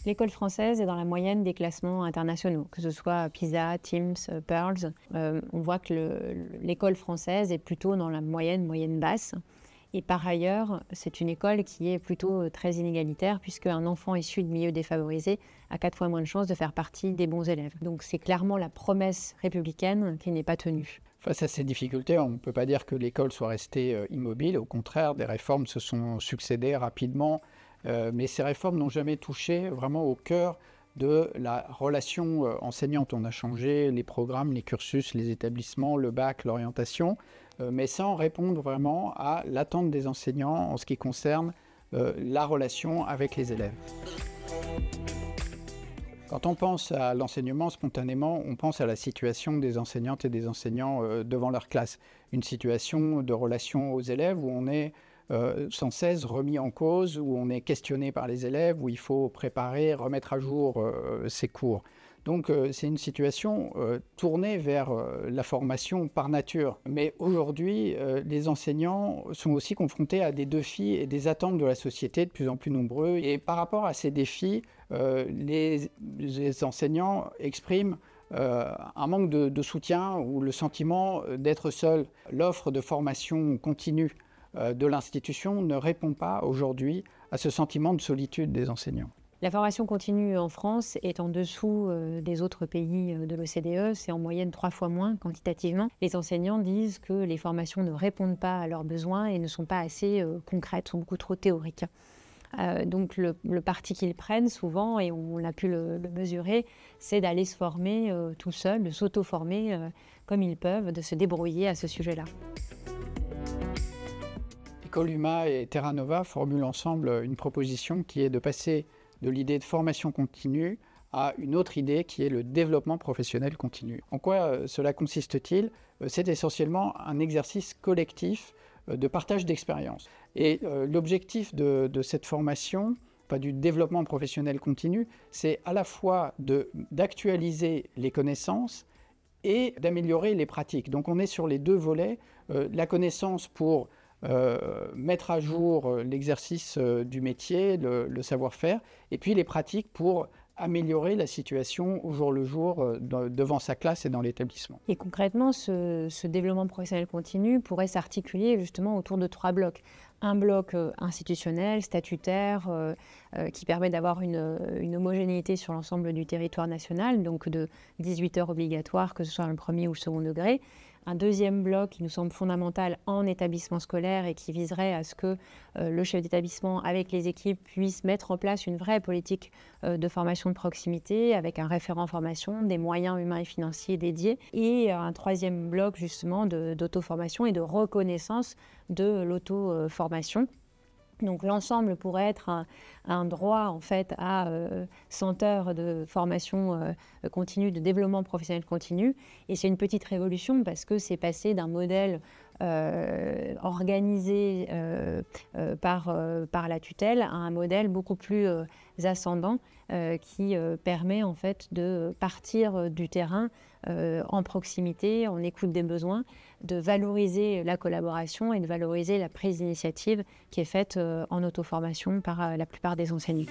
L'école française est dans la moyenne des classements internationaux, que ce soit PISA, TIMSS, PEARLS. On voit que l'école française est plutôt dans la moyenne basse. Et par ailleurs, c'est une école qui est plutôt très inégalitaire, puisqu'un enfant issu de milieux défavorisés a 4 fois moins de chances de faire partie des bons élèves. Donc c'est clairement la promesse républicaine qui n'est pas tenue. Face à ces difficultés, on ne peut pas dire que l'école soit restée immobile. Au contraire, des réformes se sont succédées rapidement, mais ces réformes n'ont jamais touché vraiment au cœur de la relation enseignante. On a changé les programmes, les cursus, les établissements, le bac, l'orientation, mais sans répondre vraiment à l'attente des enseignants en ce qui concerne la relation avec les élèves. Quand on pense à l'enseignement, spontanément, on pense à la situation des enseignantes et des enseignants devant leur classe. Une situation de relation aux élèves où on est sans cesse remis en cause, où on est questionné par les élèves, où il faut préparer, remettre à jour ses cours. Donc c'est une situation tournée vers la formation par nature. Mais aujourd'hui, les enseignants sont aussi confrontés à des défis et des attentes de la société de plus en plus nombreux. Et par rapport à ces défis, les enseignants expriment un manque de soutien ou le sentiment d'être seuls. L'offre de formation continue de l'institution ne répond pas aujourd'hui à ce sentiment de solitude des enseignants. La formation continue en France est en dessous des autres pays de l'OCDE, c'est en moyenne 3 fois moins quantitativement. Les enseignants disent que les formations ne répondent pas à leurs besoins et ne sont pas assez concrètes, sont beaucoup trop théoriques. Donc le parti qu'ils prennent souvent, et on a pu le mesurer, c'est d'aller se former tout seul, de s'auto-former comme ils peuvent, de se débrouiller à ce sujet-là. Ecoluma et Terra Nova formulent ensemble une proposition qui est de passer de l'idée de formation continue à une autre idée qui est le développement professionnel continu. En quoi cela consiste-t-il? C'est essentiellement un exercice collectif de partage d'expérience. Et l'objectif de cette formation, du développement professionnel continu, c'est à la fois d'actualiser les connaissances et d'améliorer les pratiques. Donc on est sur les deux volets, la connaissance pour mettre à jour l'exercice du métier, le savoir-faire, et puis les pratiques pour améliorer la situation au jour le jour devant sa classe et dans l'établissement. Et concrètement, ce développement professionnel continu pourrait s'articuler justement autour de 3 blocs. Un bloc institutionnel, statutaire, qui permet d'avoir une homogénéité sur l'ensemble du territoire national, donc de 18 heures obligatoires, que ce soit dans le premier ou le second degré. Un deuxième bloc qui nous semble fondamental en établissement scolaire et qui viserait à ce que le chef d'établissement, avec les équipes, puisse mettre en place une vraie politique de formation de proximité avec un référent formation, des moyens humains et financiers dédiés. Et un troisième bloc justement d'auto-formation et de reconnaissance de l'auto-formation. Donc l'ensemble pourrait être un droit en fait à 100 heures de formation continue, de développement professionnel continu. Et c'est une petite révolution parce que c'est passé d'un modèle organisé par la tutelle à un modèle beaucoup plus ascendant qui permet en fait de partir du terrain en proximité, en écoute des besoins, de valoriser la collaboration et de valoriser la prise d'initiative qui est faite en auto-formation par la plupart des enseignants.